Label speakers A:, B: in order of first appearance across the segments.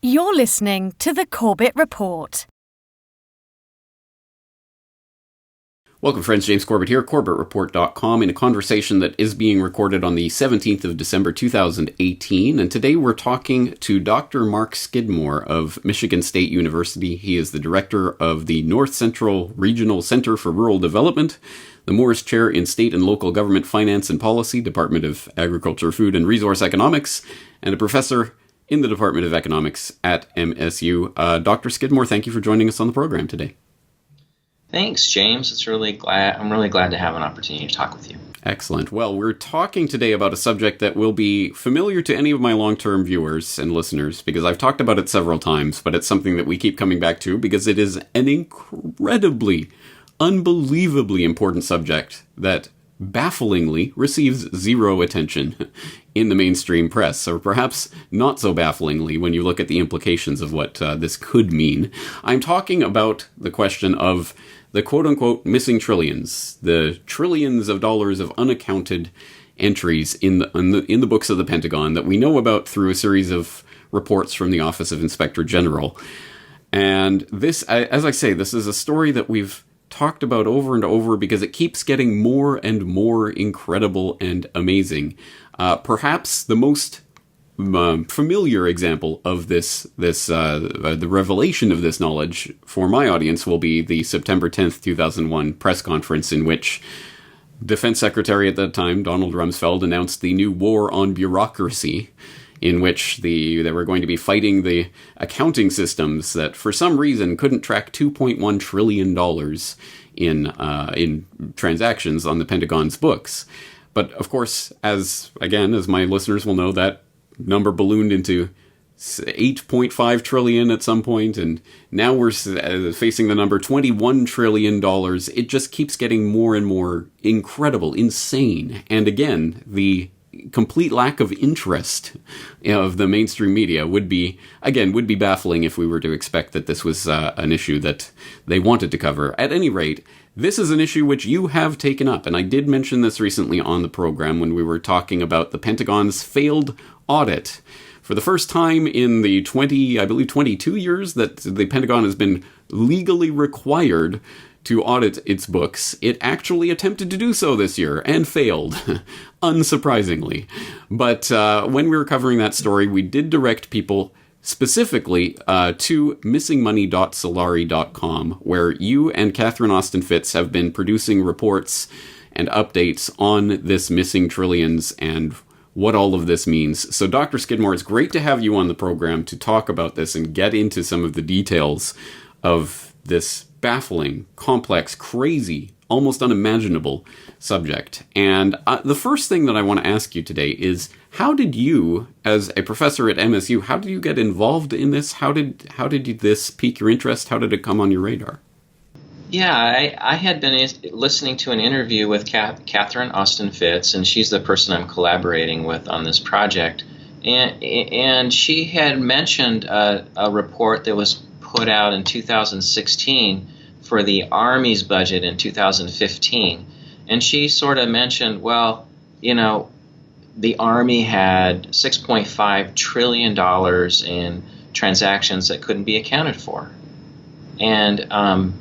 A: You're listening to the Corbett Report.
B: Welcome, friends. James Corbett here, CorbettReport.com, in a conversation that is being recorded on the 17th of December 2018. And today we're talking to Dr. Mark Skidmore of Michigan State University. He is the director of the North Central Regional Center for Rural Development, the Morris Chair in State and Local Government Finance and Policy, Department of Agriculture, Food, and Resource Economics, and a professor in the Department of Economics at MSU. Dr. Skidmore, thank you for joining us on the program today.
C: Thanks, James. I'm really glad to have an opportunity to talk with you.
B: Excellent. Well, we're talking today about a subject that will be familiar to any of my long-term viewers and listeners, because I've talked about it several times, but it's something that we keep coming back to because it is an incredibly, unbelievably important subject that bafflingly receives zero attention in the mainstream press, or perhaps not so bafflingly when you look at the implications of what this could mean. I'm talking about the question of the quote-unquote missing trillions, the trillions of dollars of unaccounted entries in the books of the Pentagon that we know about through a series of reports from the Office of Inspector General. And this, as I say, this is a story that we've talked about over and over because it keeps getting more and more incredible and amazing. Perhaps the most familiar example of the revelation of this knowledge for my audience will be the September 10th, 2001 press conference in which Defense Secretary at that time, Donald Rumsfeld, announced the new war on bureaucracy, in which they were going to be fighting the accounting systems that, for some reason, couldn't track $2.1 trillion in transactions on the Pentagon's books. But, of course, as my listeners will know, that number ballooned into 8.5 trillion at some point, and now we're facing the number $21 trillion. It just keeps getting more and more incredible, insane. And again, the complete lack of interest of the mainstream media would be baffling if we were to expect that this was an issue that they wanted to cover. At any rate, this is an issue which you have taken up, and I did mention this recently on the program when we were talking about the Pentagon's failed audit. For the first time in the 22 years that the Pentagon has been legally required to audit its books, it actually attempted to do so this year and failed, unsurprisingly. But when we were covering that story, we did direct people specifically to missingmoney.solari.com, where you and Catherine Austin Fitts have been producing reports and updates on this missing trillions and what all of this means. So, Dr. Skidmore, it's great to have you on the program to talk about this and get into some of the details of this baffling, complex, crazy, almost unimaginable subject. And the first thing that I want to ask you today is, how did you, as a professor at MSU, how did you get involved in this? How did this pique your interest? How did it come on your radar?
C: Yeah, I had been listening to an interview with Catherine Austin Fitts, and she's the person I'm collaborating with on this project. And she had mentioned a report that was put out in 2016 for the Army's budget in 2015. And she sort of mentioned, well, the Army had $6.5 trillion in transactions that couldn't be accounted for. And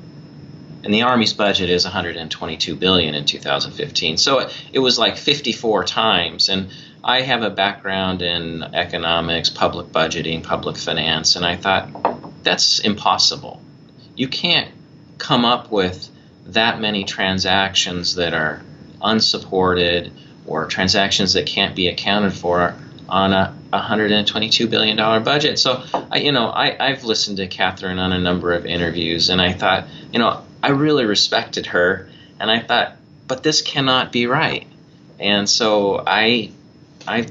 C: the Army's budget is $122 billion in 2015. So it was like 54 times. And I have a background in economics, public budgeting, public finance, and I thought, that's impossible. You can't come up with that many transactions that are unsupported or transactions that can't be accounted for on a $122 billion budget. So, I've listened to Catherine on a number of interviews, and I thought, I really respected her, and I thought, but this cannot be right. And so I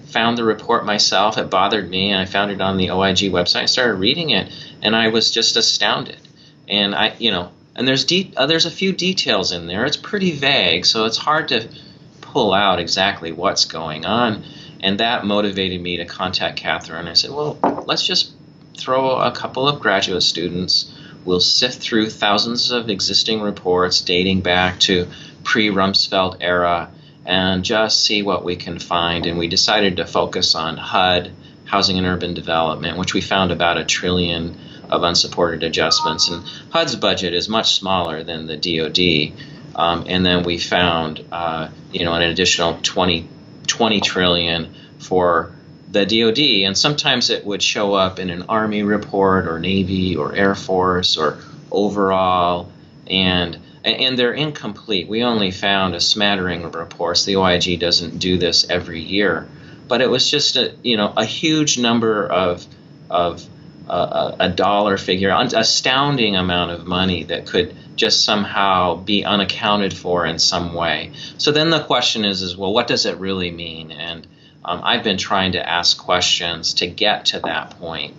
C: found the report myself. It bothered me, and I found it on the OIG website. I started reading it, and I was just astounded. And and there's a few details in there. It's pretty vague, so it's hard to pull out exactly what's going on. And that motivated me to contact Catherine. I said, well, let's just throw a couple of graduate students. We'll sift through thousands of existing reports dating back to pre-Rumsfeld era and just see what we can find. And we decided to focus on HUD, housing and urban development, which we found about $1 trillion of unsupported adjustments. And HUD's budget is much smaller than the DoD. And then we found, an additional 20 trillion for the DoD. And sometimes it would show up in an Army report or Navy or Air Force or overall. And they're incomplete. We only found a smattering of reports. The OIG doesn't do this every year. But it was just a huge number of a dollar figure, an astounding amount of money that could just somehow be unaccounted for in some way. So then the question is well, what does it really mean? And I've been trying to ask questions to get to that point.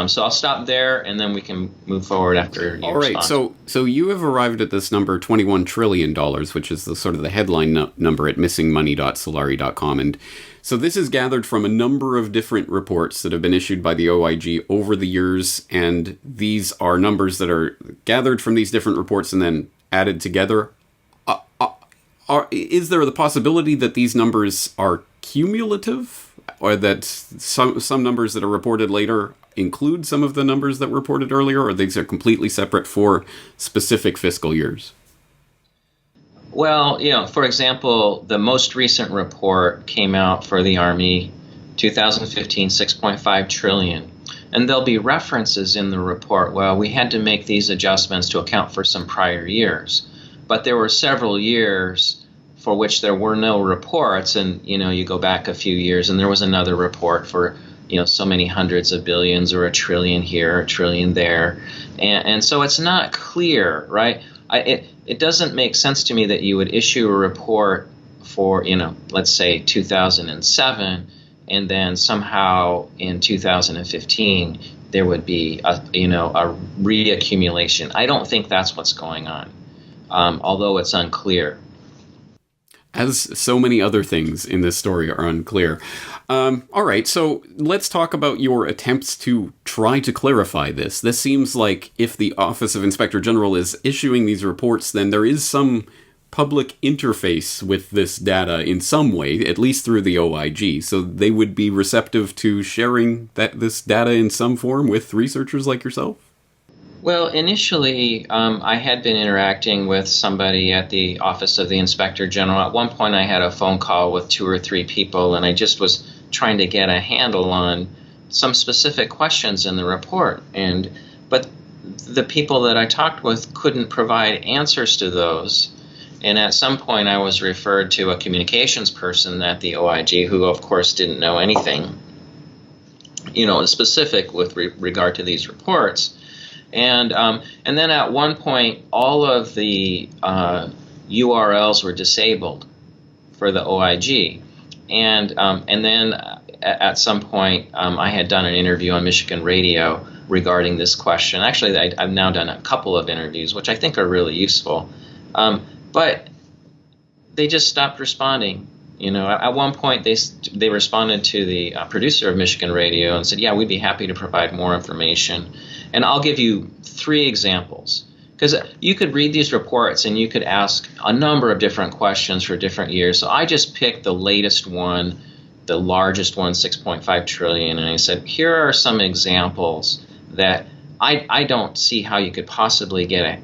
C: So I'll stop there, and then we can move forward after your response.
B: All right, so you have arrived at this number, $21 trillion, which is the sort of the headline number at missingmoney.solari.com. And so this is gathered from a number of different reports that have been issued by the OIG over the years, and these are numbers that are gathered from these different reports and then added together. Is there the possibility that these numbers are cumulative, or that some numbers that are reported later include some of the numbers that were reported earlier, or these are completely separate for specific fiscal years?
C: Well, for example, the most recent report came out for the Army, 2015, 6.5 trillion. And there'll be references in the report, well, we had to make these adjustments to account for some prior years. But there were several years for which there were no reports, and, you go back a few years and there was another report for so many hundreds of billions or $1 trillion here, $1 trillion there. And so it's not clear, right? It doesn't make sense to me that you would issue a report for, let's say 2007, and then somehow in 2015 there would be a reaccumulation. I don't think that's what's going on, although it's unclear.
B: As so many other things in this story are unclear. All right, so let's talk about your attempts to try to clarify this. This seems like if the Office of Inspector General is issuing these reports, then there is some public interface with this data in some way, at least through the OIG. So they would be receptive to sharing this data in some form with researchers like yourself?
C: Well, initially, I had been interacting with somebody at the Office of the Inspector General. At one point, I had a phone call with 2 or 3 people, and I just was trying to get a handle on some specific questions in the report. But the people that I talked with couldn't provide answers to those. And at some point, I was referred to a communications person at the OIG who, of course, didn't know anything, specific with regard to these reports. And then at one point, all of the URLs were disabled for the OIG. And then at some point, I had done an interview on Michigan radio regarding this question. Actually, I've now done a couple of interviews, which I think are really useful. But they just stopped responding. At one point, they responded to the producer of Michigan radio and said, yeah, we'd be happy to provide more information. And I'll give you 3 examples, because you could read these reports and you could ask a number of different questions for different years. So I just picked the latest one, the largest one, 6.5 trillion, and I said, here are some examples that I don't see how you could possibly get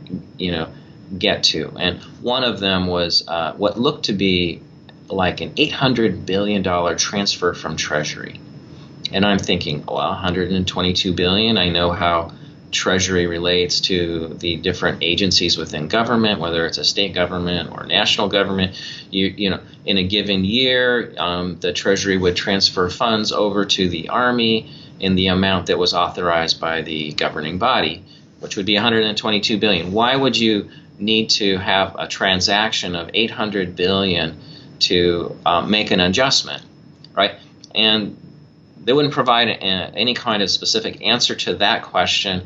C: to. And one of them was what looked to be like an $800 billion transfer from Treasury. And I'm thinking, well, 122 billion. I know how Treasury relates to the different agencies within government, whether it's a state government or national government. In a given year, the Treasury would transfer funds over to the Army in the amount that was authorized by the governing body, which would be 122 billion. Why would you need to have a transaction of 800 billion to make an adjustment, right? And they wouldn't provide any kind of specific answer to that question.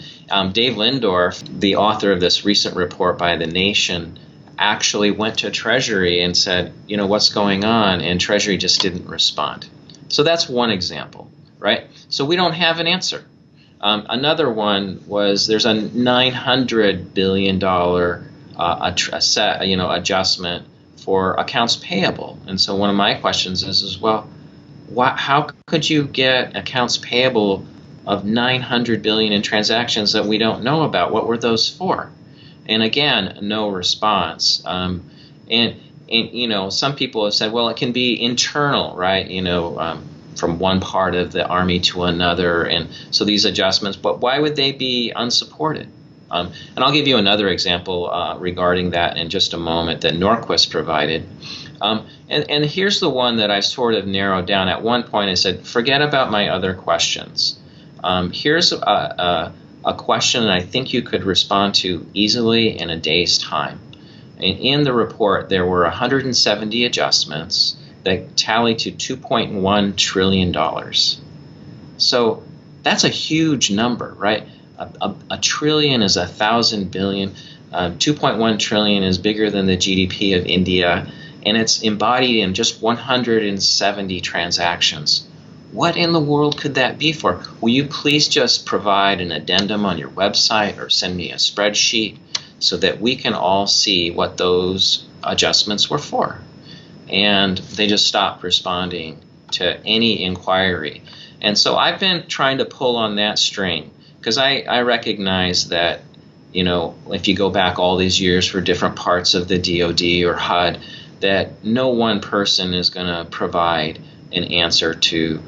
C: Dave Lindorf, the author of this recent report by The Nation, actually went to Treasury and said, what's going on? And Treasury just didn't respond. So that's one example, right? So we don't have an answer. Another one was there's a $900 billion adjustment for accounts payable. And so one of my questions is well, how could you get accounts payable of 900 billion in transactions that we don't know about? What were those for? And again, no response. And some people have said, well, it can be internal, right? From one part of the Army to another, and so these adjustments. But why would they be unsupported? And I'll give you another example regarding that in just a moment that Norquist provided. And here's the one that I sort of narrowed down. At one point, I said, forget about my other questions. Here's a question that I think you could respond to easily in a day's time. In the report, there were 170 adjustments that tally to $2.1 trillion. So that's a huge number, right? A trillion is 1,000 billion. 2.1 trillion is bigger than the GDP of India, and it's embodied in just 170 transactions. What in the world could that be for? Will you please just provide an addendum on your website or send me a spreadsheet so that we can all see what those adjustments were for? And they just stopped responding to any inquiry. And so I've been trying to pull on that string because I recognize that, if you go back all these years for different parts of the DoD or HUD, that no one person is going to provide an answer to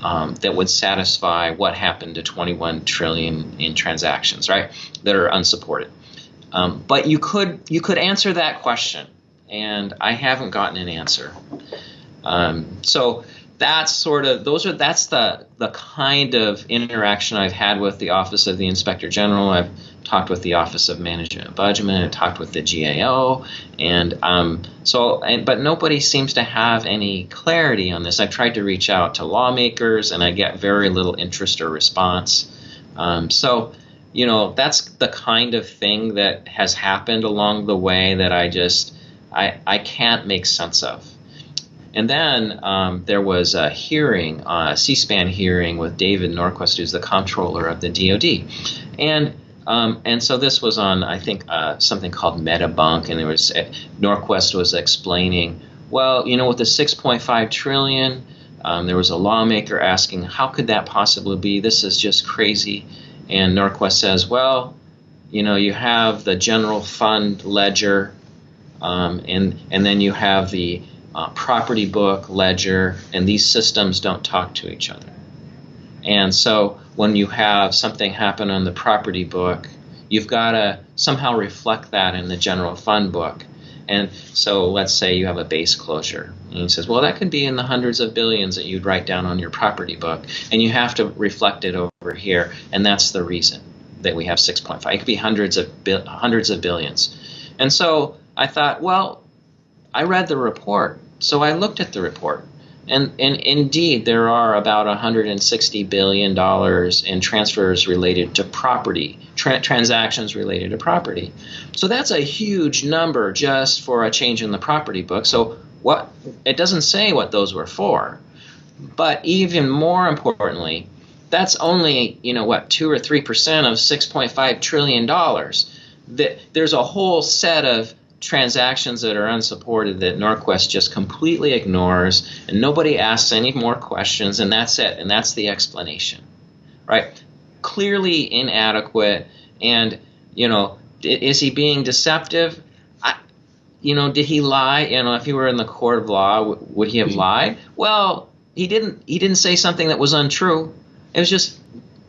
C: that would satisfy what happened to 21 trillion in transactions, right, that are unsupported. But you could answer that question, and I haven't gotten an answer. So that's the kind of interaction I've had with the Office of the Inspector General. I've talked with the Office of Management and Budget, I talked with the GAO, but nobody seems to have any clarity on this. I've tried to reach out to lawmakers, and I get very little interest or response. So that's the kind of thing that has happened along the way that I can't make sense of. And then there was a hearing, a C-SPAN hearing with David Norquist, who's the comptroller of the DoD. And so this was on, I think, something called Metabunk, and Norquist was explaining, well, with the 6.5 trillion, there was a lawmaker asking, how could that possibly be? This is just crazy. And Norquist says, well, you have the general fund ledger, and then you have the property book ledger, and these systems don't talk to each other. And so when you have something happen on the property book, you've got to somehow reflect that in the general fund book. And so let's say you have a base closure. And he says, well, that could be in the hundreds of billions that you'd write down on your property book, and you have to reflect it over here. And that's the reason that we have 6.5. It could be hundreds of billions. And so I thought, well, I read the report. So I looked at the report. And indeed, there are about $160 billion in transfers related to property, transactions related to property. So that's a huge number just for a change in the property book. So it doesn't say what those were for. But even more importantly, that's only 2 or 3% of $6.5 trillion. There's a whole set of transactions that are unsupported that Norquist just completely ignores, and nobody asks any more questions, and that's it, and that's the explanation, right? Clearly inadequate, and is he being deceptive? Did he lie? If he were in the court of law, would he have lied? Well, he didn't say something that was untrue. It was just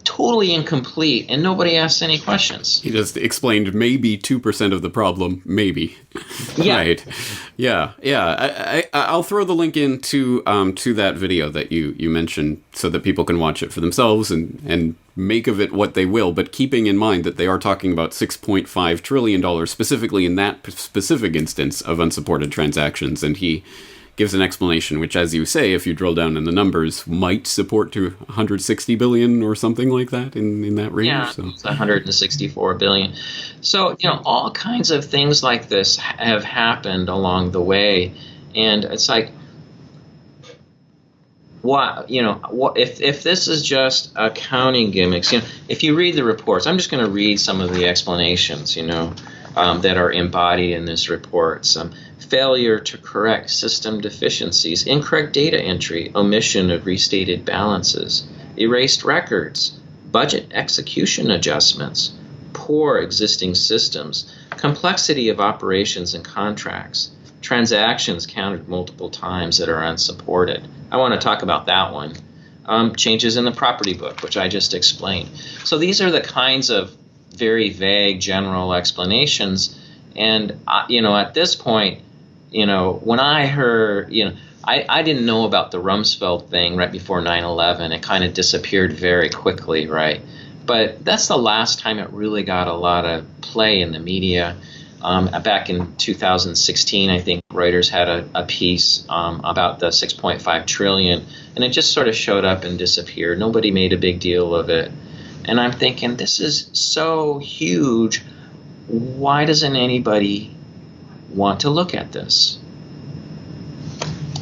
C: totally incomplete, and nobody asked any questions.
B: He just explained maybe 2% of the problem, maybe.
C: Yeah.
B: Right. Yeah. I'll throw the link into to that video that you mentioned so that people can watch it for themselves and make of it what they will, but keeping in mind that they are talking about $6.5 trillion specifically in that specific instance of unsupported transactions, and he gives an explanation which, as you say, if you drill down in the numbers, might support to 160 billion or something like that in that range.
C: Yeah,
B: so.
C: It's 164 billion. So, all kinds of things like this have happened along the way, and it's like, what if this is just accounting gimmicks? If you read the reports, I'm just going to read some of the explanations, that are embodied in this report. failure to correct system deficiencies, incorrect data entry, omission of restated balances, erased records, budget execution adjustments, poor existing systems, complexity of operations and contracts, transactions counted multiple times that are unsupported. I want to talk about that one. Changes in the property book, which I just explained. So these are the kinds of very vague general explanations. And, at this point, when I heard, I didn't know about the Rumsfeld thing right before 9/11. It kind of disappeared very quickly, right? But that's the last time it really got a lot of play in the media. Back in 2016, I think Reuters had a piece about the 6.5 trillion, and it just sort of showed up and disappeared. Nobody made a big deal of it. And I'm thinking, this is so huge. Why doesn't anybody want to look at this?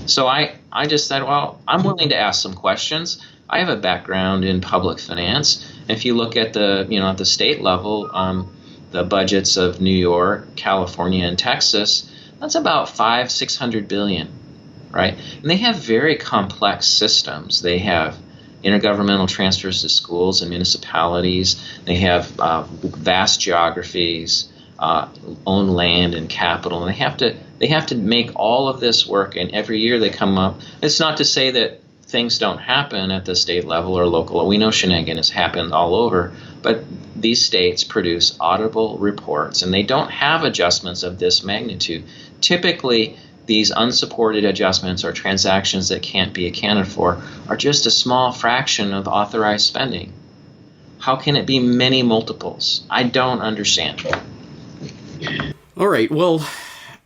C: So I just said, well, I'm willing to ask some questions. I have a background in public finance. If you look at at the state level, the budgets of New York, California, and Texas, that's about $600 billion, right? And they have very complex systems. They have intergovernmental transfers to schools and municipalities. They have vast geographies, own land and capital, and they have to make all of this work. And every year they come up. It's not to say that things don't happen at the state level or local. We know shenanigans happen all over, but these states produce auditable reports, and they don't have adjustments of this magnitude. Typically, these unsupported adjustments or transactions that can't be accounted for are just a small fraction of authorized spending. How can it be many multiples? I don't understand.
B: All right, well,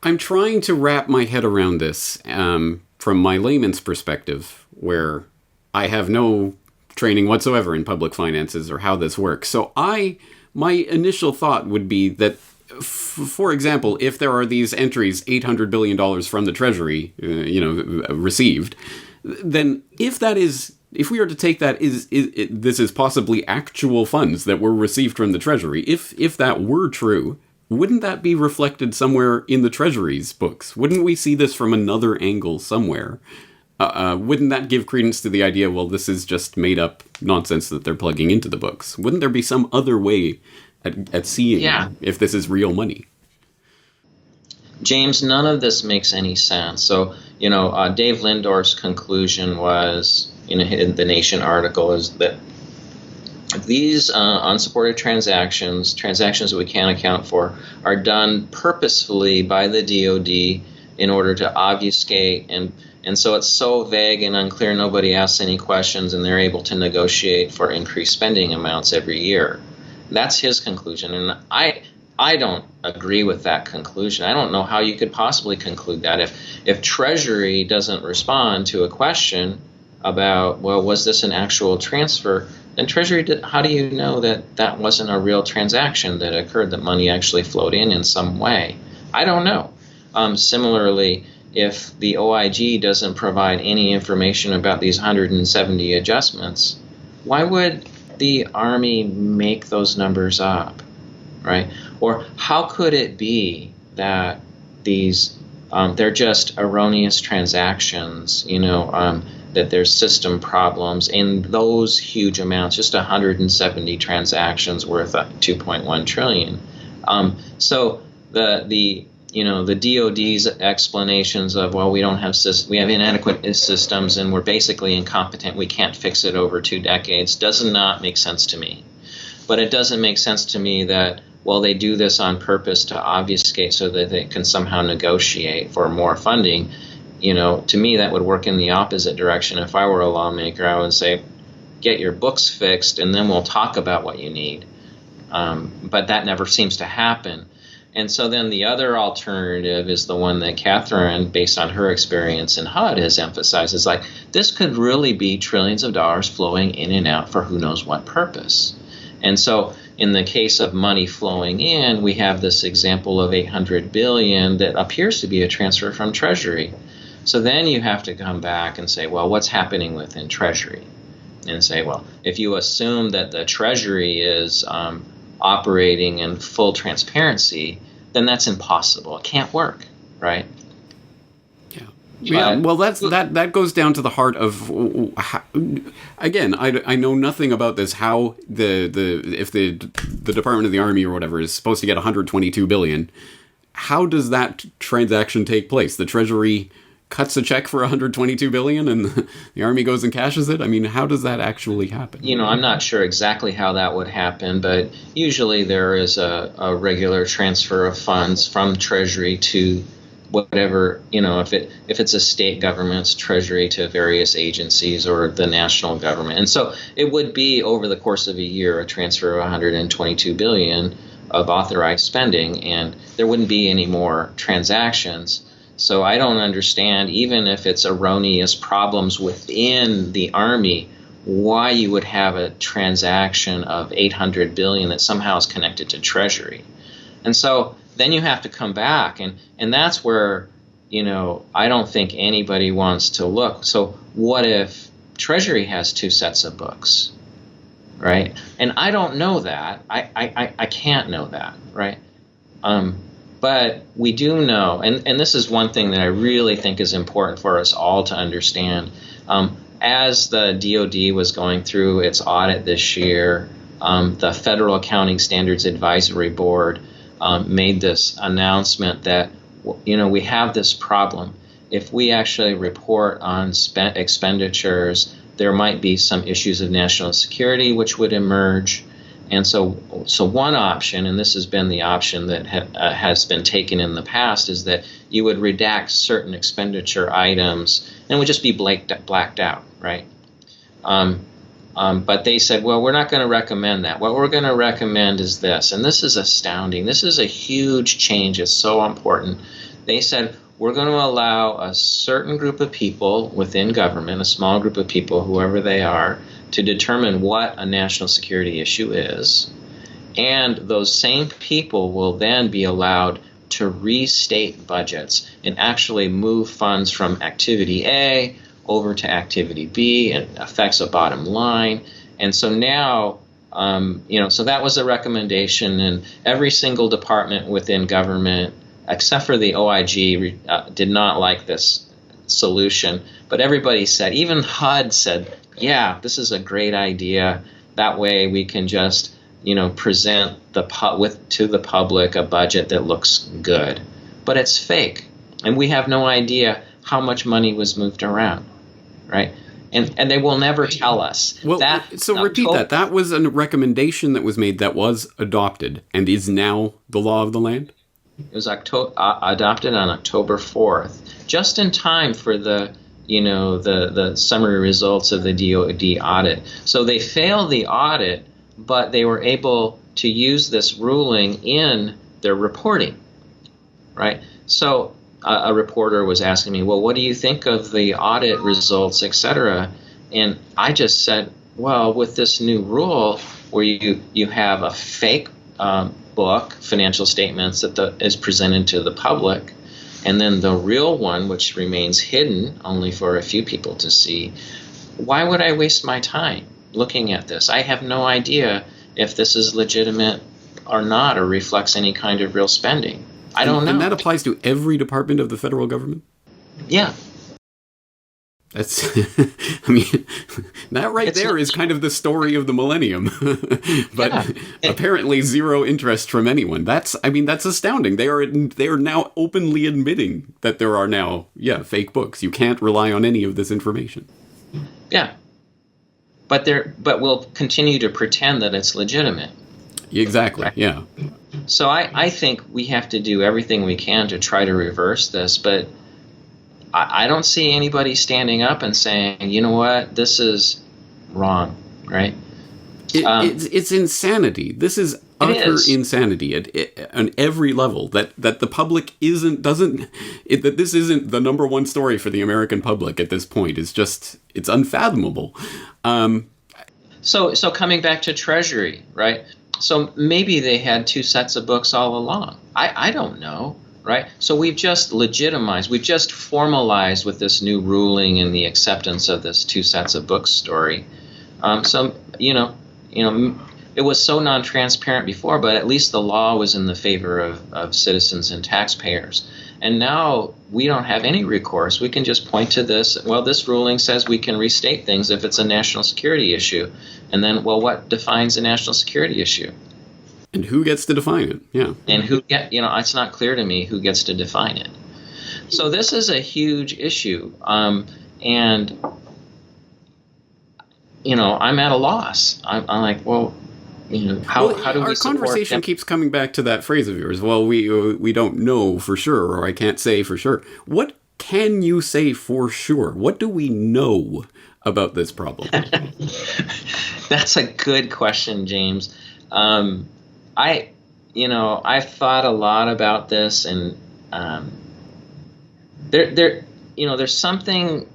B: I'm trying to wrap my head around this from my layman's perspective, where I have no training whatsoever in public finances or how this works. So my initial thought would be that, for example, if there are these entries, $800 billion from the Treasury, received, then if we are to take that this is possibly actual funds that were received from the Treasury, if that were true, wouldn't that be reflected somewhere in the Treasury's books? Wouldn't we see this from another angle somewhere? Wouldn't that give credence to the idea, well, this is just made up nonsense that they're plugging into the books? Wouldn't there be some other way at seeing if this is real money?
C: James, none of this makes any sense. So, Dave Lindorf's conclusion was, in the Nation article, is that these unsupported transactions that we can't account for, are done purposefully by the DoD in order to obfuscate, and so it's so vague and unclear, nobody asks any questions, and they're able to negotiate for increased spending amounts every year. That's his conclusion, and I don't agree with that conclusion. I don't know how you could possibly conclude that. If Treasury doesn't respond to a question about, well, was this an actual transfer, then Treasury, how do you know that that wasn't a real transaction that occurred, that money actually flowed in some way? I don't know. Similarly, if the OIG doesn't provide any information about these 170 adjustments, why would the Army make those numbers up, right? Or how could it be that these they're just erroneous transactions, that there's system problems in those huge amounts, just 170 transactions worth $2.1 trillion. So the DoD's explanations of, well, we have inadequate systems and we're basically incompetent, we can't fix it over 2 decades, does not make sense to me. But it doesn't make sense to me that, well, they do this on purpose to obfuscate so that they can somehow negotiate for more funding. To me, that would work in the opposite direction. If I were a lawmaker, I would say, get your books fixed and then we'll talk about what you need. But that never seems to happen. And so then the other alternative is the one that Catherine, based on her experience in HUD, has emphasized, is like, this could really be trillions of dollars flowing in and out for who knows what purpose. And so in the case of money flowing in, we have this example of $800 billion that appears to be a transfer from Treasury. So then you have to come back and say, well, what's happening within Treasury? And say, well, if you assume that the Treasury is operating in full transparency, then that's impossible. It can't work, right?
B: Yeah, well, that goes down to the heart of how, again. I know nothing about this. How if the Department of the Army or whatever is supposed to get 122 billion, how does that transaction take place? The Treasury cuts a check for 122 billion, and the Army goes and cashes it. I mean, how does that actually happen?
C: I'm not sure exactly how that would happen, but usually there is a regular transfer of funds from Treasury to whatever, if it's a state government's treasury to various agencies or the national government. And so it would be over the course of a year a transfer of 122 billion of authorized spending, and there wouldn't be any more transactions. So I don't understand, even if it's erroneous problems within the Army, why you would have a transaction of 800 billion that somehow is connected to Treasury. And so then you have to come back, and that's where, I don't think anybody wants to look. So what if Treasury has two sets of books, right? And I don't know that. I can't know that, right? But we do know, and this is one thing that I really think is important for us all to understand. As the DoD was going through its audit this year, the Federal Accounting Standards Advisory Board made this announcement that, we have this problem. If we actually report on expenditures, there might be some issues of national security which would emerge. And so one option, and this has been the option that has been taken in the past, is that you would redact certain expenditure items and it would just be blacked out, right? But they said, well, we're not going to recommend that. What we're going to recommend is this, and this is astounding. This is a huge change. It's so important. They said, we're going to allow a certain group of people within government, a small group of people, whoever they are, to determine what a national security issue is. And those same people will then be allowed to restate budgets and actually move funds from activity A over to activity B, and it affects a bottom line. And so now, so that was a recommendation, and every single department within government, except for the OIG, did not like this solution. But everybody said, even HUD said, yeah, this is a great idea. That way we can just, present to the public a budget that looks good. But it's fake, and we have no idea how much money was moved around. Right, and they will never tell us.
B: Well, so repeat that. That was a recommendation that was made that was adopted and is now the law of the land?
C: It was adopted on October 4th, just in time for the summary results of the DoD audit. So they failed the audit, but they were able to use this ruling in their reporting, right? So a reporter was asking me, well, what do you think of the audit results, et cetera? And I just said, well, with this new rule where you have a fake book, financial statements that is presented to the public, and then the real one, which remains hidden only for a few people to see, why would I waste my time looking at this? I have no idea if this is legitimate or not, or reflects any kind of real spending. I don't know.
B: And that applies to every department of the federal government?
C: Yeah.
B: That's, that right there is kind of the story of the millennium. But apparently zero interest from anyone. That's astounding. They are now openly admitting that there are now, fake books. You can't rely on any of this information.
C: Yeah. But we'll continue to pretend that it's legitimate.
B: Exactly, right? Yeah.
C: So I think we have to do everything we can to try to reverse this, but I don't see anybody standing up and saying, you know what, this is wrong, right?
B: It's insanity. This is utter insanity at every level. That the public that this isn't the number one story for the American public at this point. It's unfathomable.
C: So coming back to Treasury, right? So maybe they had two sets of books all along. I don't know, right? So we've just formalized with this new ruling and the acceptance of this two sets of books story. It was so non-transparent before, but at least the law was in the favor of citizens and taxpayers. And now we don't have any recourse. We can just point to this. Well, this ruling says we can restate things if it's a national security issue. And then, well, what defines a national security issue?
B: And who gets to define it? Yeah.
C: And it's not clear to me who gets to define it. So this is a huge issue. And I'm at a loss. I'm like, well, how do we support
B: our conversation keeps coming back to that phrase of yours. Well, we don't know for sure, or I can't say for sure. What can you say for sure? What do we know about this problem?
C: That's a good question, James. I've thought a lot about this, and there's something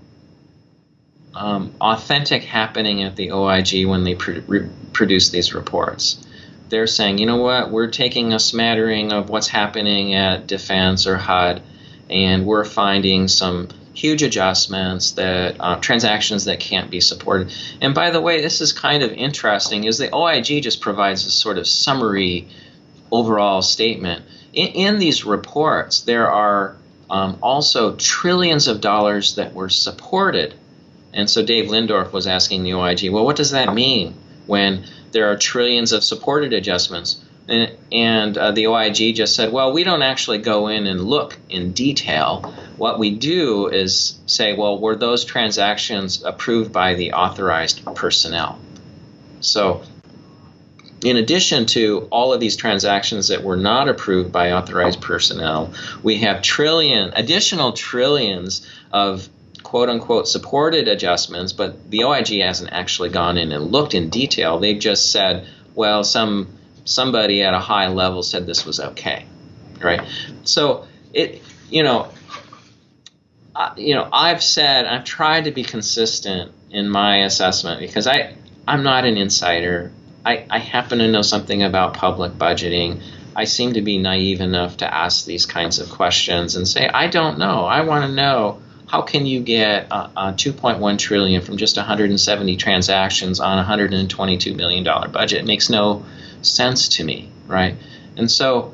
C: authentic happening at the OIG when they produce these reports. They're saying, you know what, we're taking a smattering of what's happening at Defense or HUD, and we're finding some huge adjustments that transactions that can't be supported. And by the way, this is kind of interesting, is the OIG just provides a sort of summary overall statement. In these reports, there are also trillions of dollars that were supported. And so Dave Lindorf was asking the OIG, well, what does that mean when there are trillions of supported adjustments? And the OIG just said, well, we don't actually go in and look in detail. What we do is say, well, were those transactions approved by the authorized personnel? So in addition to all of these transactions that were not approved by authorized personnel, we have additional trillions of quote-unquote supported adjustments, but the OIG hasn't actually gone in and looked in detail. They've just said, well, somebody at a high level said this was okay, right? So I've tried to be consistent in my assessment because I'm not an insider. I happen to know something about public budgeting. I seem to be naive enough to ask these kinds of questions and say, I don't know. I want to know, how can you get $2.1 trillion from just 170 transactions on a $122 million budget? It makes no sense to me, right? And so,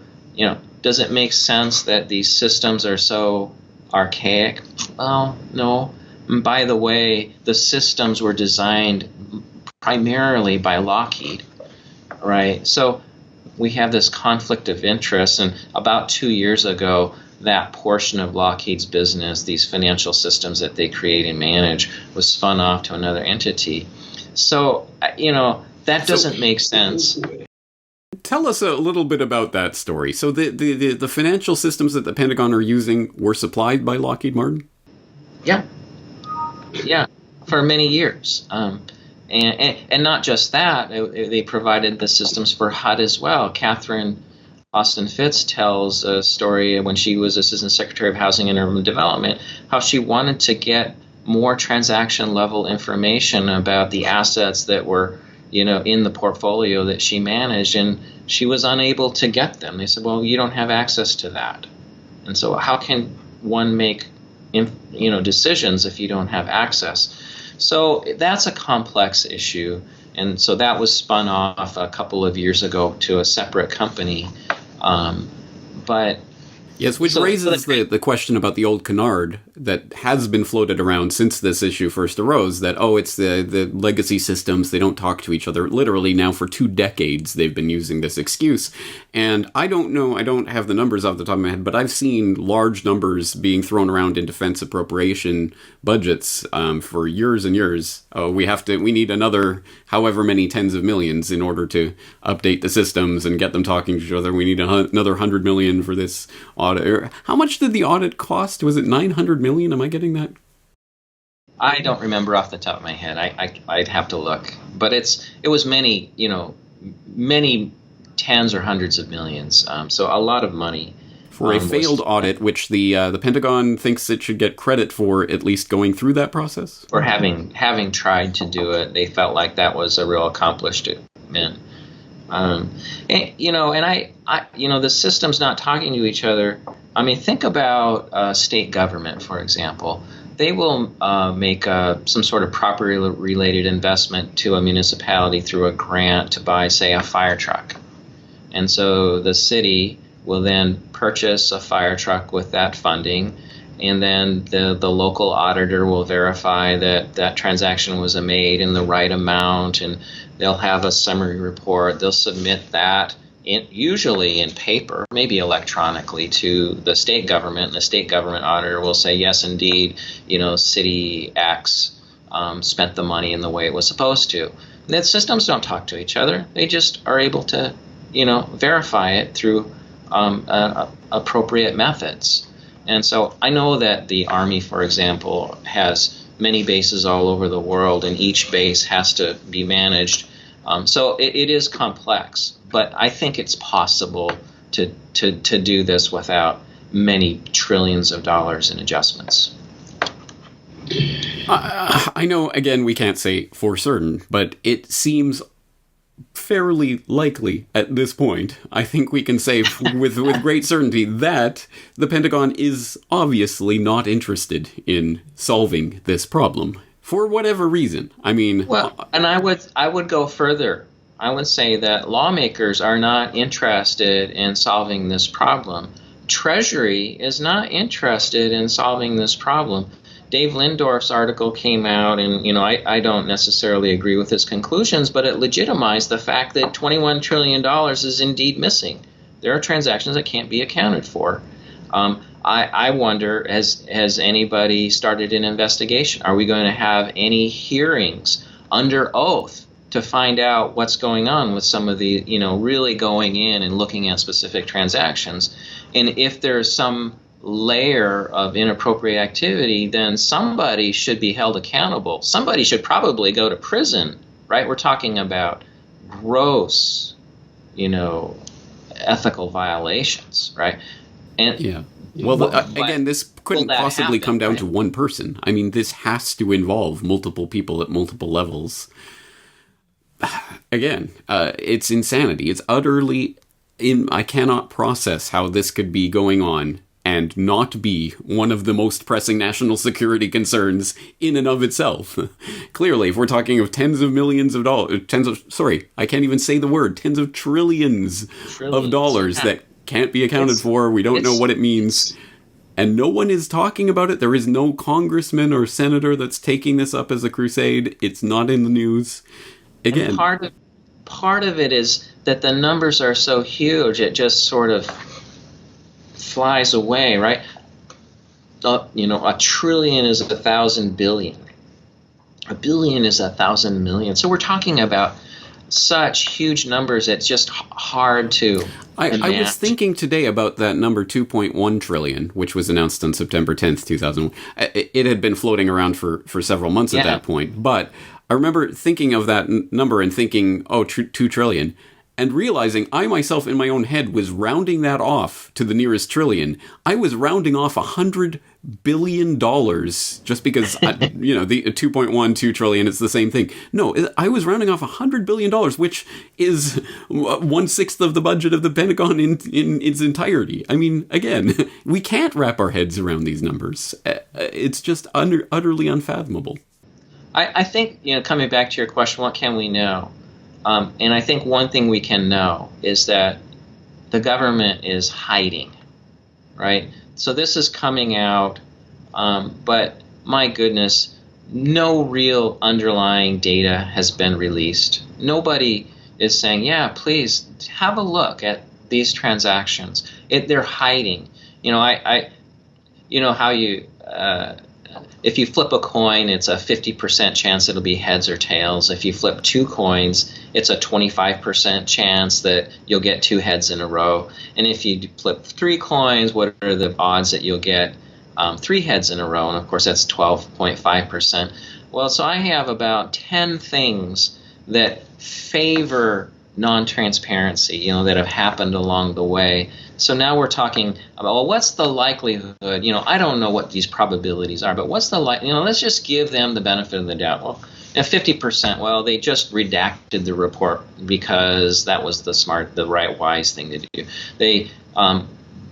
C: does it make sense that these systems are so archaic? Well, no. And by the way, the systems were designed primarily by Lockheed, right? So we have this conflict of interest, and about 2 years ago, that portion of Lockheed's business, these financial systems that they create and manage, was spun off to another entity. So, that doesn't make sense.
B: Tell us a little bit about that story. So the financial systems that the Pentagon are using were supplied by Lockheed Martin?
C: Yeah, for many years. And not just that, they provided the systems for HUD as well. Catherine Austin Fitts tells a story when she was Assistant Secretary of Housing and Urban Development, how she wanted to get more transaction level information about the assets that were, in the portfolio that she managed, and she was unable to get them. They said, well, you don't have access to that. And so how can one make, decisions if you don't have access? So that's a complex issue. And so that was spun off a couple of years ago to a separate company.
B: Which raises the question about the old canard that has been floated around since this issue first arose, that, it's the legacy systems, they don't talk to each other. Literally now for 2 decades they've been using this excuse. And I don't know, I don't have the numbers off the top of my head, but I've seen large numbers being thrown around in defense appropriation budgets for years and years. We need another however many tens of millions in order to update the systems and get them talking to each other. We need another 100 million for this audit. How much did the audit cost? Was it 900 million? Am I getting that?
C: I don't remember off the top of my head. I'd have to look, but it was many tens or hundreds of millions. So a lot of money
B: for a failed audit, which the Pentagon thinks it should get credit for at least going through that process.
C: For having tried to do it, they felt like that was a real accomplishment. The system's not talking to each other. I mean, think about state government, for example. They will make some sort of property-related investment to a municipality through a grant to buy, say, a fire truck. And so the city will then purchase a fire truck with that funding, and then the local auditor will verify that that transaction was made in the right amount, and they'll have a summary report. They'll submit that usually in paper, maybe electronically, to the state government, and the state government auditor will say, yes, indeed, City X spent the money in the way it was supposed to. The systems don't talk to each other. They just are able to, verify it through appropriate methods. And so I know that the Army, for example, has many bases all over the world, and each base has to be managed. So it is complex, but I think it's possible to do this without many trillions of dollars in adjustments.
B: I know, again, we can't say for certain, but it seems fairly likely at this point. I think we can say with great certainty that the Pentagon is obviously not interested in solving this problem for whatever reason. I mean,
C: well, and I would go further. I would say that lawmakers are not interested in solving this problem. Treasury is not interested in solving this problem. Dave Lindorf's article came out, and I don't necessarily agree with his conclusions, but it legitimized the fact that $21 trillion is indeed missing. There are transactions that can't be accounted for. I wonder, has anybody started an investigation? Are we going to have any hearings under oath to find out what's going on with some of the, really going in and looking at specific transactions? And if there's some layer of inappropriate activity, then somebody should be held accountable. Somebody should probably go to prison, right? We're talking about gross, ethical violations, right? And
B: yeah. Well, again, this couldn't possibly come down to one person. I mean, this has to involve multiple people at multiple levels. Again, it's insanity. It's utterly I cannot process how this could be going on and not be one of the most pressing national security concerns in and of itself. Clearly, if we're talking of tens of millions of dollars, I can't even say the word, tens of trillions of dollars that can't be accounted for. We don't know what it means. And no one is talking about it. There is no congressman or senator that's taking this up as a crusade. It's not in the news. Again,
C: and part of it is that the numbers are so huge, it just sort of flies away, right? A trillion is 1,000 billion. A billion is 1,000 million. So we're talking about such huge numbers, it's just hard to imagine.
B: I was thinking today about that number 2.1 trillion, which was announced on September 10th, 2001. It had been floating around for several months at that point, but I remember thinking of that number and thinking, 2 trillion. And realizing I myself in my own head was rounding that off to the nearest trillion. I was rounding off $100 billion just because, the 2.1, 2 trillion, it's the same thing. No, I was rounding off $100 billion, which is 1/6 of the budget of the Pentagon in its entirety. I mean, again, we can't wrap our heads around these numbers. It's just utterly unfathomable.
C: I think, coming back to your question, what can we know? And I think one thing we can know is that the government is hiding, right? So this is coming out, but my goodness, no real underlying data has been released. Nobody is saying, yeah, please have a look at these transactions. They're hiding. How you... if you flip a coin, it's a 50% chance it'll be heads or tails. If you flip 2 coins, it's a 25% chance that you'll get 2 heads in a row. And if you flip 3 coins, what are the odds that you'll get 3 heads in a row? And of course, that's 12.5%. Well, so I have about 10 things that favor non-transparency, that have happened along the way. So now we're talking about, well, what's the likelihood? I don't know what these probabilities are, but what's the let's just give them the benefit of the doubt. Well, 50%, well, they just redacted the report because that was the right, wise thing to do. They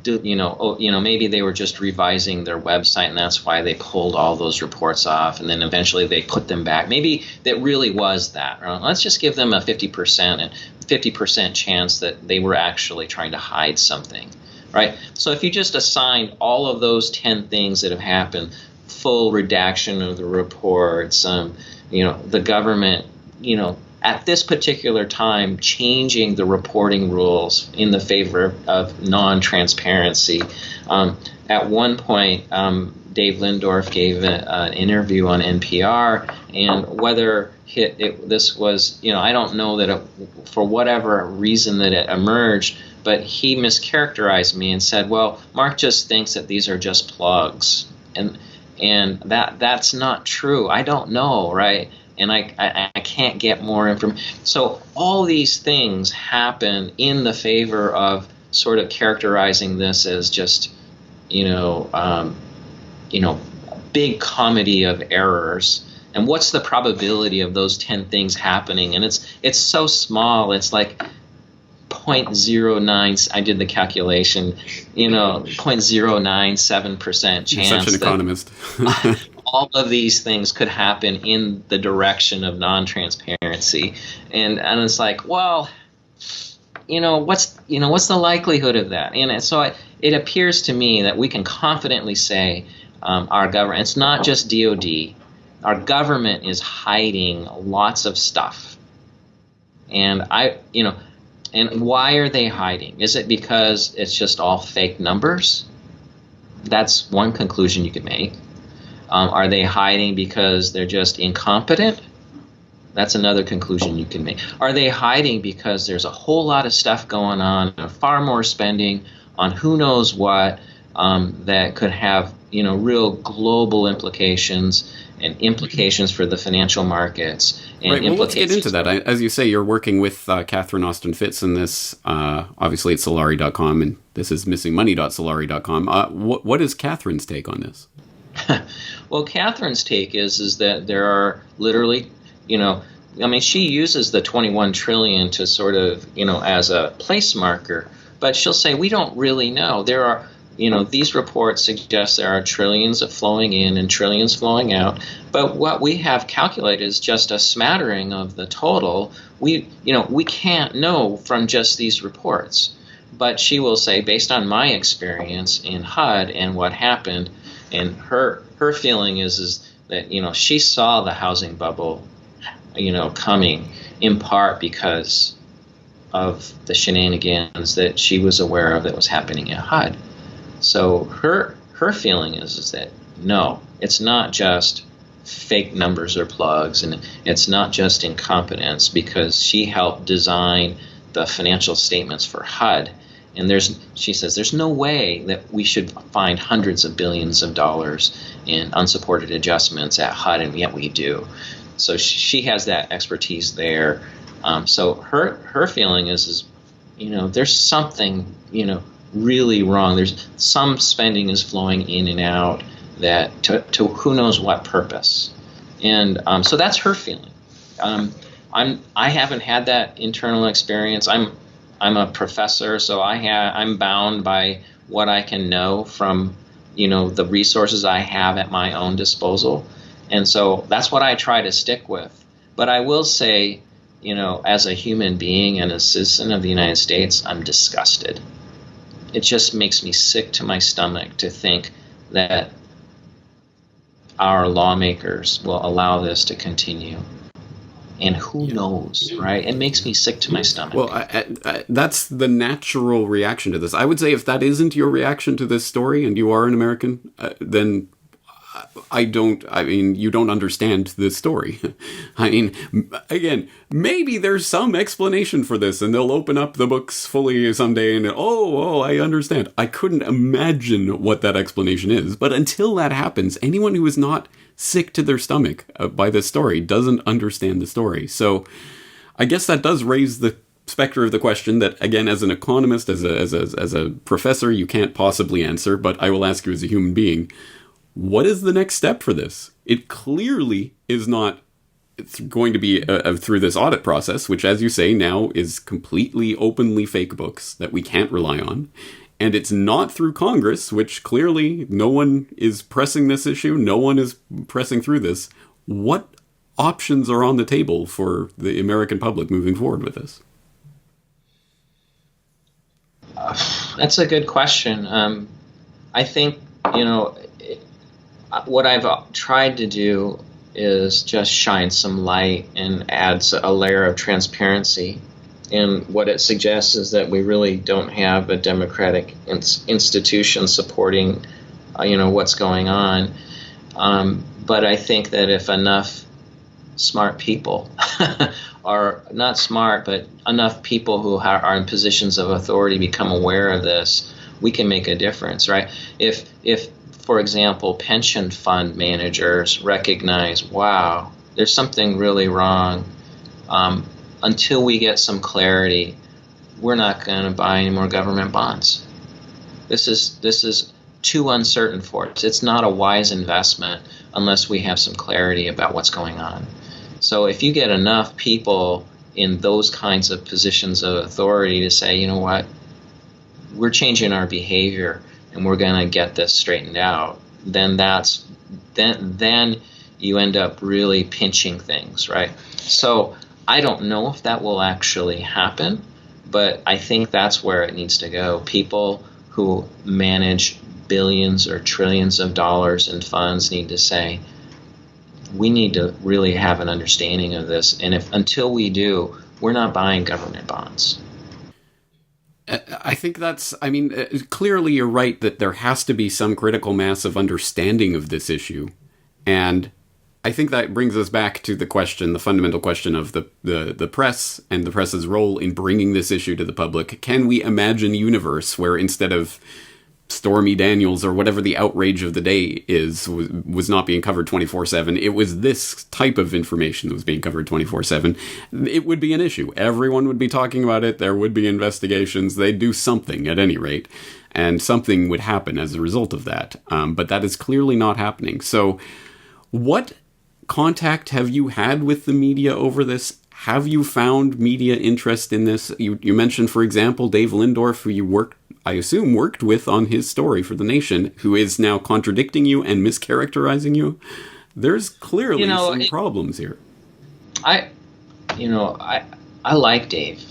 C: maybe they were just revising their website, and that's why they pulled all those reports off, and then eventually they put them back. Maybe that really was that. Right? Let's just give them a 50% chance that they were actually trying to hide something. right? So if you just assigned all of those 10 things that have happened, full redaction of the reports, the government, at this particular time, changing the reporting rules in the favor of non-transparency. At one point, Dave Lindorf gave an interview on NPR, and whether this was, I don't know that for whatever reason that it emerged, but he mischaracterized me and said, well, Mark just thinks that these are just plugs. And that's not true. I don't know, right? And I can't get more information. So all these things happen in the favor of sort of characterizing this as just, big comedy of errors. And what's the probability of those 10 things happening? And it's so small. It's like 0.09. I did the calculation. 0.097% chance.
B: You're such an economist.
C: All of these things could happen in the direction of non-transparency, and it's like, well, what's the likelihood of that? And so it appears to me that we can confidently say our government, it's not just DOD, our government is hiding lots of stuff, and and why are they hiding? Is it because it's just all fake numbers? That's one conclusion you could make. Are they hiding because they're just incompetent? That's another conclusion you can make. Are they hiding because there's a whole lot of stuff going on, far more spending on who knows what, that could have real global implications and implications for the financial markets? And
B: right. Well, let's get into that. As you say, you're working with Catherine Austin Fitts in this. Obviously, it's Solari.com, and this is missingmoney.solari.com. What is Catherine's take on this?
C: Well, Catherine's take is that there are literally, she uses the 21 trillion to sort of, as a place marker, but she'll say we don't really know. There are, these reports suggest there are trillions of flowing in and trillions flowing out, but what we have calculated is just a smattering of the total. We can't know from just these reports, but she will say, based on my experience in HUD and what happened. And her feeling is that, she saw the housing bubble, coming in part because of the shenanigans that she was aware of that was happening at HUD. So her feeling is that, no, it's not just fake numbers or plugs, and it's not just incompetence, because she helped design the financial statements for HUD. And she says there's no way that we should find hundreds of billions of dollars in unsupported adjustments at HUD, and yet we do. So she has that expertise there. So her feeling is there's something really wrong. There's some spending is flowing in and out that to who knows what purpose, and so that's her feeling. I haven't had that internal experience. I'm a professor, so I'm bound by what I can know from, the resources I have at my own disposal. And so that's what I try to stick with. But I will say, as a human being and a citizen of the United States, I'm disgusted. It just makes me sick to my stomach to think that our lawmakers will allow this to continue. And who knows, right? It makes me sick to my stomach.
B: Well, that's the natural reaction to this. I would say if that isn't your reaction to this story and you are an American, then you don't understand this story. Again, maybe there's some explanation for this and they'll open up the books fully someday and, I understand. I couldn't imagine what that explanation is. But until that happens, anyone who is not sick to their stomach by this story doesn't understand the story. So I guess that does raise the specter of the question that, again, as an economist, as a professor, you can't possibly answer, but I will ask you as a human being, what is the next step for this? It clearly is not going to be through this audit process, which, as you say, now is completely openly fake books that we can't rely on. And it's not through Congress, which clearly no one is pressing this issue. No one is pressing through this. What options are on the table for the American public moving forward with this?
C: That's a good question. I think, what I've tried to do is just shine some light and add a layer of transparency. And what it suggests is that we really don't have a democratic institution supporting, what's going on. But I think that if enough smart people are not smart, but enough people who are in positions of authority become aware of this, we can make a difference, right? If for example, pension fund managers recognize, wow, there's something really wrong, until we get some clarity, we're not going to buy any more government bonds. This is too uncertain for us. It's not a wise investment unless we have some clarity about what's going on. So if you get enough people in those kinds of positions of authority to say, you know what, we're changing our behavior and we're going to get this straightened out, then then you end up really pinching things, right? So I don't know if that will actually happen, but I think that's where it needs to go. People who manage billions or trillions of dollars in funds need to say, we need to really have an understanding of this. And until we do, we're not buying government bonds.
B: I think clearly you're right that there has to be some critical mass of understanding of this issue. And I think that brings us back to the fundamental question of the press and the press's role in bringing this issue to the public. Can we imagine a universe where instead of Stormy Daniels or whatever the outrage of the day was not being covered 24/7, it was this type of information that was being covered 24/7, it would be an issue. Everyone would be talking about it. There would be investigations. They'd do something at any rate, and something would happen as a result of that. But that is clearly not happening. So what contact have you had with the media over this? Have you found media interest in this? You mentioned, for example, Dave Lindorf, who you worked with on his story for The Nation, who is now contradicting you and mischaracterizing you. There's clearly some problems here.
C: I like Dave,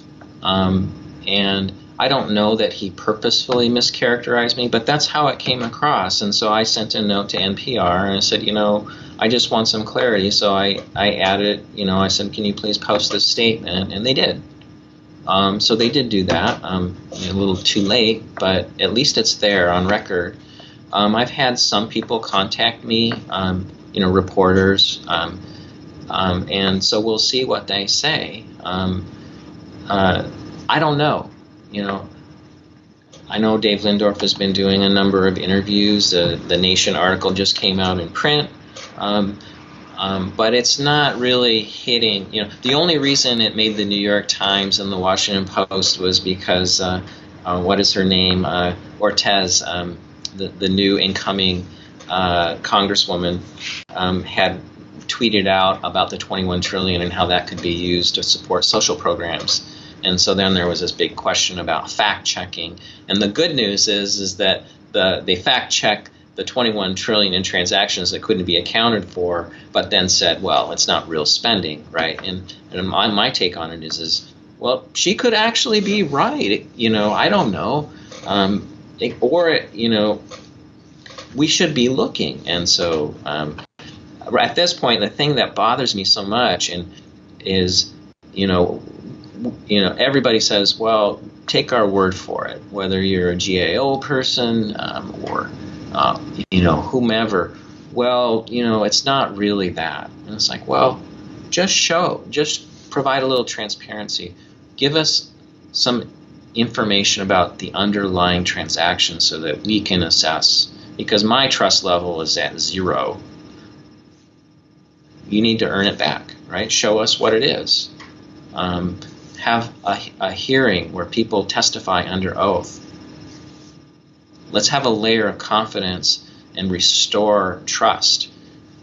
C: and I don't know that he purposefully mischaracterized me, but that's how it came across. And so I sent a note to NPR and I said, I just want some clarity. So I added, I said, can you please post this statement? And they did. So they did do that, a little too late, but at least it's there on record. I've had some people contact me, reporters, and so we'll see what they say. I don't know. I know Dave Lindorf has been doing a number of interviews. The Nation article just came out in print. But it's not really hitting. The only reason it made the New York Times and the Washington Post was because what is her name? Ortiz, the new incoming congresswoman, had tweeted out about the $21 trillion and how that could be used to support social programs. And so then there was this big question about fact checking. And the good news is that they fact check the $21 trillion in transactions that couldn't be accounted for, but then said, well, it's not real spending, right? And my take on it is, well, she could actually be right. I don't know. We should be looking. And so at this point, the thing that bothers me so much is, everybody says, well, take our word for it, whether you're a GAO person or whomever. Well, it's not really that. And it's like, well, just provide a little transparency. Give us some information about the underlying transaction so that we can assess. Because my trust level is at 0. You need to earn it back, right? Show us what it is. Have a hearing where people testify under oath. Let's have a layer of confidence and restore trust.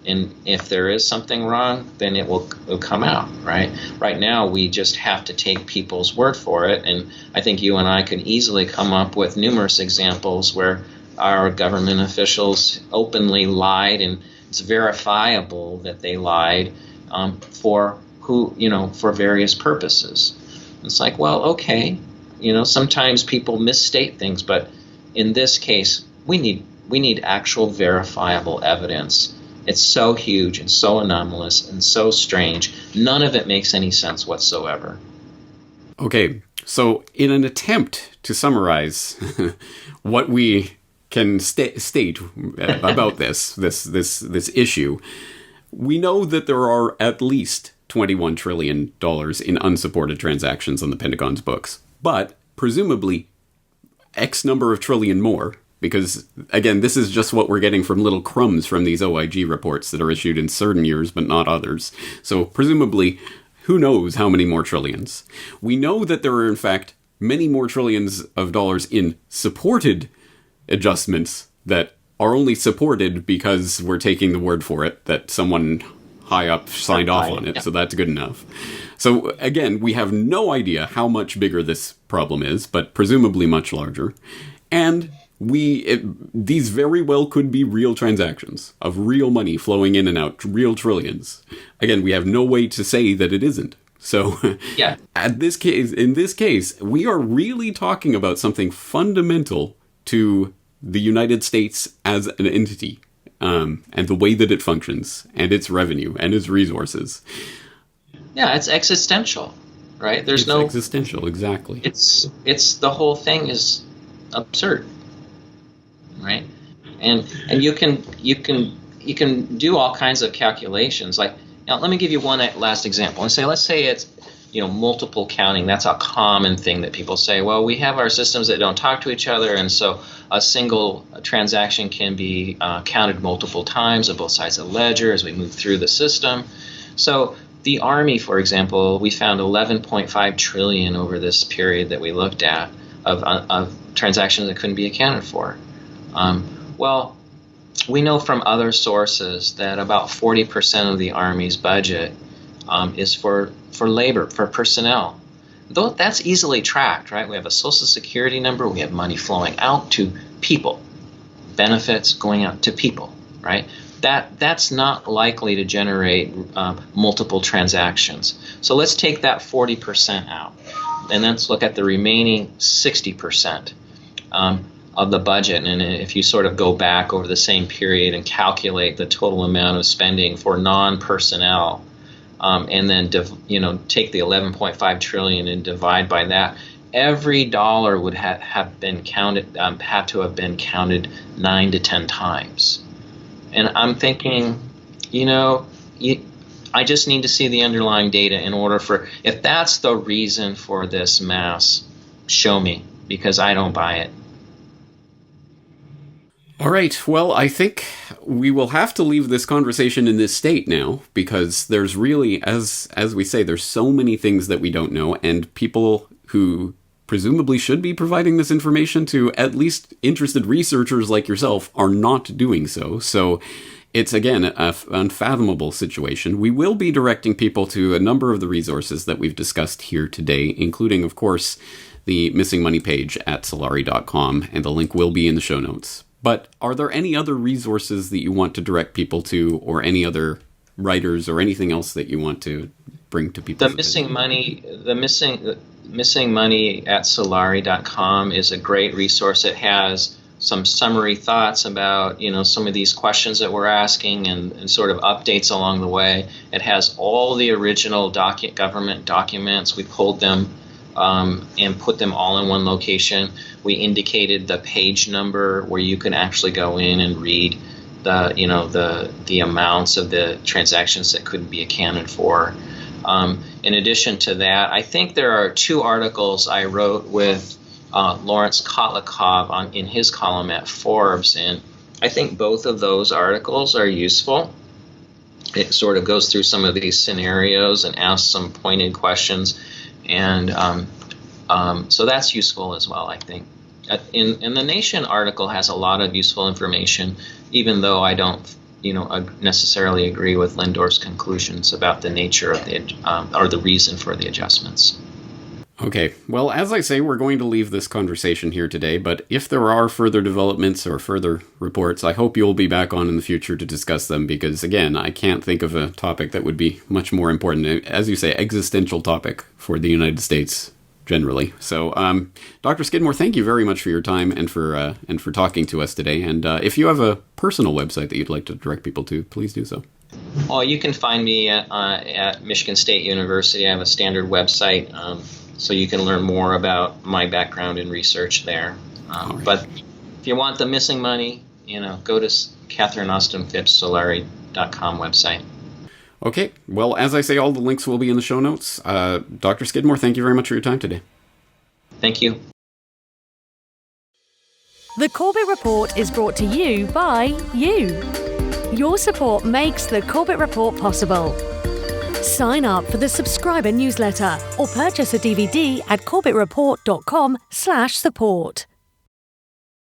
C: And if there is something wrong, then it will come out, right? Right now, we just have to take people's word for it. And I think you and I can easily come up with numerous examples where our government officials openly lied, and it's verifiable that they lied for various purposes. It's like, well, okay, sometimes people misstate things, but in this case, we need actual verifiable evidence. It's so huge and so anomalous and so strange. None of it makes any sense whatsoever.
B: Okay, so in an attempt to summarize what we can state about this issue, we know that there are at least $21 trillion in unsupported transactions on the Pentagon's books, but presumably X number of trillion more, because, again, this is just what we're getting from little crumbs from these OIG reports that are issued in certain years but not others. So presumably, who knows how many more trillions. We know that there are, in fact, many more trillions of dollars in supported adjustments that are only supported because we're taking the word for it, that someone high up signed off on it, so that's good enough. So, again, we have no idea how much bigger this problem is, but presumably much larger. And these very well could be real transactions of real money flowing in and out, real trillions. Again, we have no way to say that it isn't. So, in this case, we are really talking about something fundamental to the United States as an entity, and the way that it functions, and its revenue, and its resources.
C: Yeah, it's existential, right?
B: It's existential, exactly.
C: It's the whole thing is absurd, right? And you can do all kinds of calculations. Like, let me give you one last example. Let's say it's multiple counting. That's a common thing that people say. Well, we have our systems that don't talk to each other, and so a single transaction can be counted multiple times on both sides of the ledger as we move through the system. So the Army, for example, we found 11.5 trillion over this period that we looked at of transactions that couldn't be accounted for. Well, we know from other sources that about 40% of the Army's budget is for labor, for personnel. Though that's easily tracked, right? We have a Social Security number, we have money flowing out to people, benefits going out to people, right? That's not likely to generate multiple transactions. So let's take that 40% out, and let's look at the remaining 60% of the budget. And if you sort of go back over the same period and calculate the total amount of spending for non-personnel, and then take the 11.5 trillion and divide by that, every dollar would have been counted, have to have been counted 9 to 10 times. And I'm thinking, I just need to see the underlying data in order for, if that's the reason for this mass, show me, because I don't buy it.
B: All right, well, I think we will have to leave this conversation in this state now, because there's really, as we say, there's so many things that we don't know, and people who presumably should be providing this information to at least interested researchers like yourself are not doing so. So it's, again, an unfathomable situation. We will be directing people to a number of the resources that we've discussed here today, including, of course, the missing money page at Solari.com, and the link will be in the show notes. But are there any other resources that you want to direct people to, or any other writers or anything else that you want to bring to people? The missing money at Solari.com is a great resource. It has some summary thoughts about, some of these questions that we're asking, and sort of updates along the way. It has all the original government documents. We pulled them and put them all in one location. We indicated the page number where you can actually go in and read the amounts of the transactions that couldn't be accounted for. In addition to that, I think there are 2 articles I wrote with Lawrence Kotlikov in his column at Forbes, and I think both of those articles are useful. It sort of goes through some of these scenarios and asks some pointed questions, and so that's useful as well, I think. In the Nation article has a lot of useful information, even though I don't necessarily agree with Lindor's conclusions about the nature of or the reason for the adjustments. Okay, well, as I say, we're going to leave this conversation here today, but if there are further developments or further reports, I hope you'll be back on in the future to discuss them, because, again, I can't think of a topic that would be much more important, as you say, existential topic for the United States generally. So, Dr. Skidmore, thank you very much for your time and for talking to us today. And if you have a personal website that you'd like to direct people to, please do so.
C: Well, you can find me at Michigan State University. I have a standard website, so you can learn more about my background in research there.
B: Right.
C: But if you want the missing money, go to CatherineAustinPhippsSolari.com website.
B: Okay. Well, as I say, all the links will be in the show notes. Dr. Skidmore, thank you very much for your time today.
C: Thank you.
A: The Corbett Report is brought to you by you. Your support makes the Corbett Report possible. Sign up for the subscriber newsletter or purchase a DVD at corbettreport.com/support.